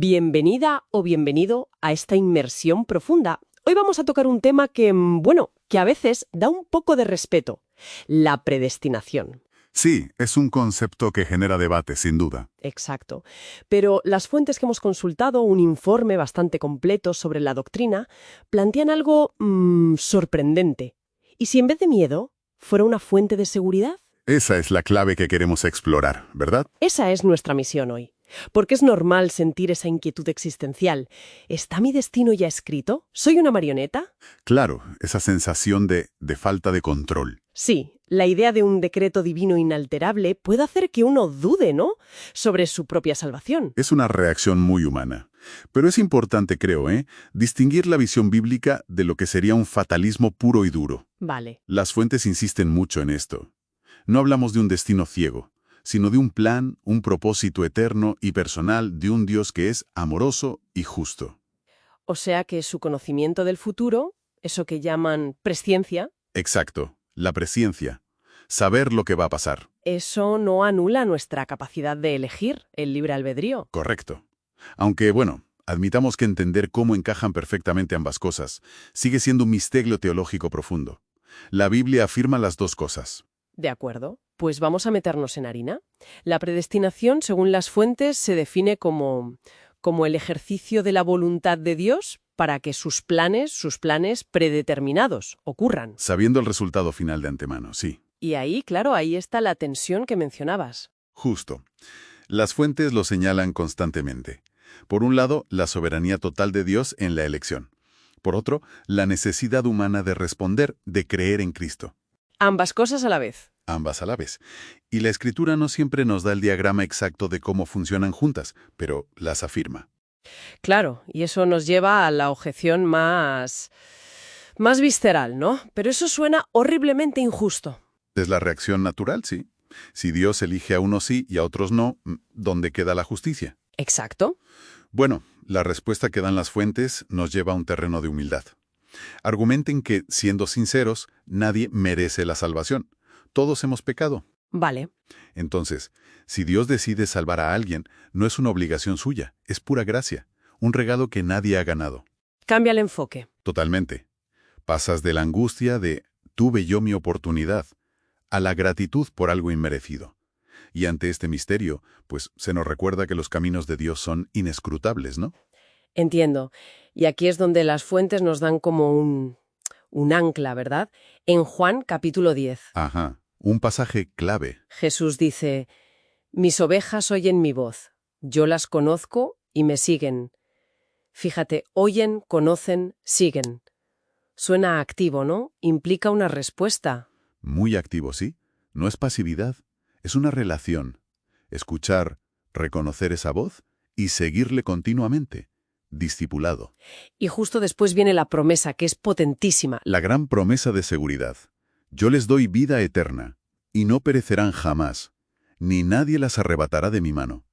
Bienvenida o bienvenido a esta inmersión profunda. Hoy vamos a tocar un tema que a veces da un poco de respeto: la predestinación. Sí, es un concepto que genera debate, sin duda. Exacto. Pero las fuentes que hemos consultado, un informe bastante completo sobre la doctrina, plantean algo sorprendente. ¿Y si en vez de miedo fuera una fuente de seguridad? Esa es la clave que queremos explorar, ¿verdad? Esa es nuestra misión hoy. Porque es normal sentir esa inquietud existencial. ¿Está mi destino ya escrito? ¿Soy una marioneta? Claro, esa sensación de falta de control. Sí, la idea de un decreto divino inalterable puede hacer que uno dude, ¿no?, sobre su propia salvación. Es una reacción muy humana. Pero es importante, creo, distinguir la visión bíblica de lo que sería un fatalismo puro y duro. Vale. Las fuentes insisten mucho en esto. No hablamos de un destino ciego, sino de un plan, un propósito eterno y personal de un Dios que es amoroso y justo. O sea que su conocimiento del futuro, eso que llaman presciencia, Exacto, la presciencia. Saber lo que va a pasar. eso no anula nuestra capacidad de elegir, el libre albedrío. Correcto. Aunque, bueno, admitamos que entender cómo encajan perfectamente ambas cosas sigue siendo un misterio teológico profundo. La Biblia afirma las dos cosas. De acuerdo. Pues vamos a meternos en harina. La predestinación, según las fuentes, se define como el ejercicio de la voluntad de Dios para que sus planes predeterminados ocurran. Sabiendo el resultado final de antemano, sí. Y ahí, claro, ahí está la tensión que mencionabas. Justo. Las fuentes lo señalan constantemente. Por un lado, la soberanía total de Dios en la elección. Por otro, la necesidad humana de responder, de creer en Cristo. Ambas cosas a la vez. Ambas a la vez. Y la Escritura no siempre nos da el diagrama exacto de cómo funcionan juntas, pero las afirma. Claro, y eso nos lleva a la objeción más visceral, ¿no? Pero eso suena horriblemente injusto. Es la reacción natural, sí. Si Dios elige a unos sí y a otros no, ¿dónde queda la justicia? Exacto. Bueno, la respuesta que dan las fuentes nos lleva a un terreno de humildad. Argumenten que, siendo sinceros, nadie merece la salvación. Todos hemos pecado. Vale. Entonces, si Dios decide salvar a alguien, no es una obligación suya, es pura gracia, un regalo que nadie ha ganado. Cambia el enfoque. Totalmente. Pasas de la angustia de «tuve yo mi oportunidad» a la gratitud por algo inmerecido. Y ante este misterio, pues se nos recuerda que los caminos de Dios son inescrutables, ¿no? Entiendo. Y aquí es donde las fuentes nos dan como un ancla, ¿verdad? En Juan capítulo 10. Ajá, un pasaje clave. Jesús dice: «Mis ovejas oyen mi voz, yo las conozco y me siguen». Fíjate, oyen, conocen, siguen. Suena activo, ¿no? Implica una respuesta. Muy activo, sí. No es pasividad, es una relación. Escuchar, reconocer esa voz y seguirle continuamente. Discipulado. Y justo después viene la promesa, que es potentísima. La gran promesa de seguridad. Yo les doy vida eterna, y no perecerán jamás, ni nadie las arrebatará de mi mano.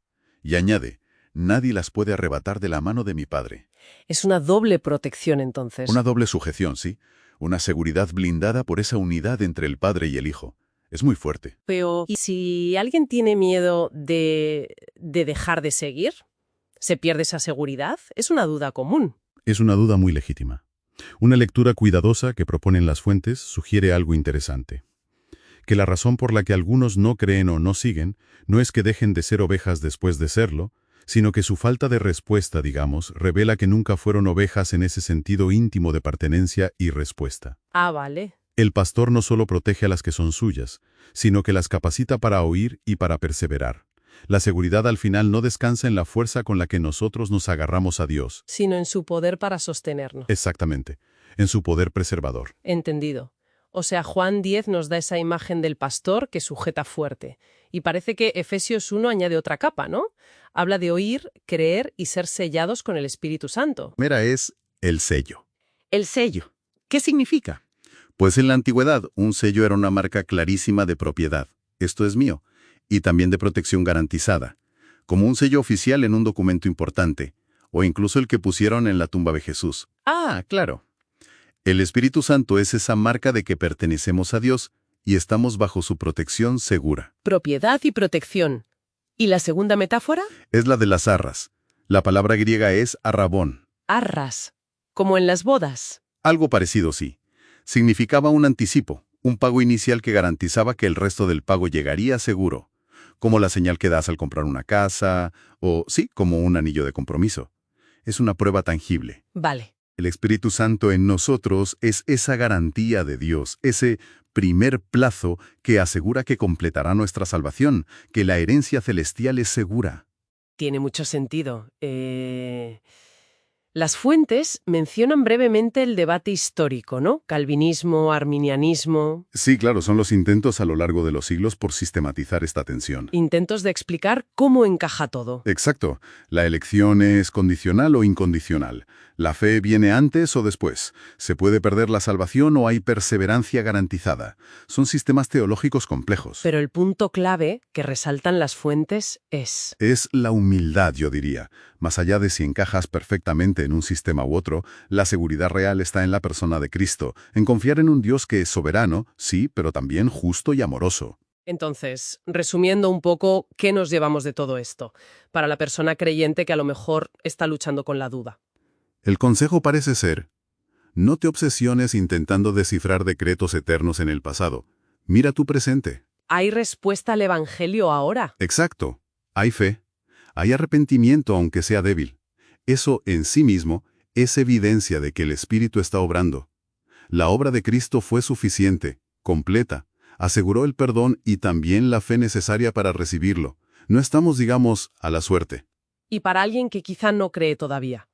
Y añade, nadie las puede arrebatar de la mano de mi Padre. Es una doble protección, entonces. Una doble sujeción, sí. Una seguridad blindada por esa unidad entre el Padre y el Hijo. Es muy fuerte. Pero, ¿y si alguien tiene miedo de dejar de seguir? ¿Se pierde esa seguridad? Es una duda común. Es una duda muy legítima. Una lectura cuidadosa que proponen las fuentes sugiere algo interesante. Que la razón por la que algunos no creen o no siguen no es que dejen de ser ovejas después de serlo, sino que su falta de respuesta, digamos, revela que nunca fueron ovejas en ese sentido íntimo de pertenencia y respuesta. Ah, vale. El pastor no solo protege a las que son suyas, sino que las capacita para oír y para perseverar. La seguridad al final no descansa en la fuerza con la que nosotros nos agarramos a Dios. Sino en su poder para sostenernos. Exactamente, en su poder preservador. Entendido. O sea, Juan 10 nos da esa imagen del pastor que sujeta fuerte. Y parece que Efesios 1 añade otra capa, ¿no? Habla de oír, creer y ser sellados con el Espíritu Santo. Primera es el sello. El sello. ¿Qué significa? Pues en la antigüedad, un sello era una marca clarísima de propiedad. Esto es mío. Y también de protección garantizada. Como un sello oficial en un documento importante. O incluso el que pusieron en la tumba de Jesús. Ah, claro. El Espíritu Santo es esa marca de que pertenecemos a Dios y estamos bajo su protección segura. Propiedad y protección. ¿Y la segunda metáfora? Es la de las arras. La palabra griega es arrabón. Arras, como en las bodas. Algo parecido, sí. Significaba un anticipo, un pago inicial que garantizaba que el resto del pago llegaría seguro, como la señal que das al comprar una casa, o sí, como un anillo de compromiso. Es una prueba tangible. Vale. El Espíritu Santo en nosotros es esa garantía de Dios, ese primer plazo que asegura que completará nuestra salvación, que la herencia celestial es segura. Tiene mucho sentido. Las fuentes mencionan brevemente el debate histórico, ¿no? Calvinismo, arminianismo, Sí, claro, son los intentos a lo largo de los siglos por sistematizar esta tensión. intentos de explicar cómo encaja todo. Exacto. La elección es condicional o incondicional. La fe viene antes o después. Se puede perder la salvación o hay perseverancia garantizada. Son sistemas teológicos complejos. Pero el punto clave que resaltan las fuentes es: Es la humildad, yo diría. Más allá de si encajas perfectamente en un sistema u otro, la seguridad real está en la persona de Cristo, en confiar en un Dios que es soberano, sí, pero también justo y amoroso. Entonces, resumiendo un poco, ¿qué nos llevamos de todo esto? Para la persona creyente que a lo mejor está luchando con la duda. El consejo parece ser: no te obsesiones intentando descifrar decretos eternos en el pasado. Mira tu presente. ¿Hay respuesta al Evangelio ahora? Exacto. Hay fe. Hay arrepentimiento aunque sea débil. Eso en sí mismo es evidencia de que el Espíritu está obrando. La obra de Cristo fue suficiente, completa, aseguró el perdón y también la fe necesaria para recibirlo. No estamos, digamos, a la suerte. Y para alguien que quizá no cree todavía,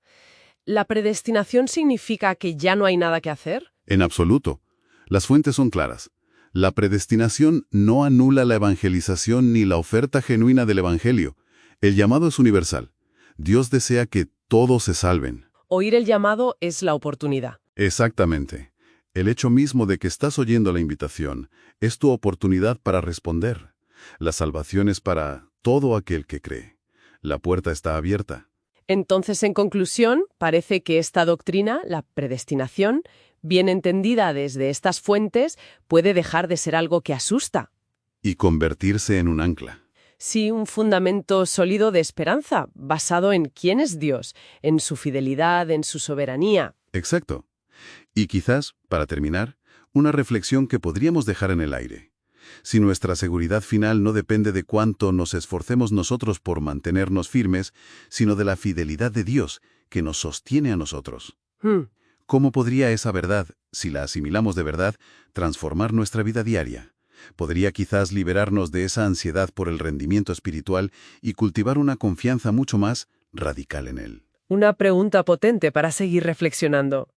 ¿la predestinación significa que ya no hay nada que hacer? En absoluto. Las fuentes son claras. La predestinación no anula la evangelización ni la oferta genuina del Evangelio. El llamado es universal. Dios desea que todos se salven. Oír el llamado es la oportunidad. Exactamente. El hecho mismo de que estás oyendo la invitación es tu oportunidad para responder. La salvación es para todo aquel que cree. La puerta está abierta. Entonces, en conclusión, parece que esta doctrina, la predestinación, bien entendida desde estas fuentes, puede dejar de ser algo que asusta. Y convertirse en un ancla. Sí, un fundamento sólido de esperanza, basado en quién es Dios, en su fidelidad, en su soberanía. Exacto. Y quizás, para terminar, una reflexión que podríamos dejar en el aire. Si nuestra seguridad final no depende de cuánto nos esforcemos nosotros por mantenernos firmes, sino de la fidelidad de Dios que nos sostiene a nosotros. ¿Cómo podría esa verdad, si la asimilamos de verdad, transformar nuestra vida diaria? Podría quizás liberarnos de esa ansiedad por el rendimiento espiritual y cultivar una confianza mucho más radical en él. Una pregunta potente para seguir reflexionando.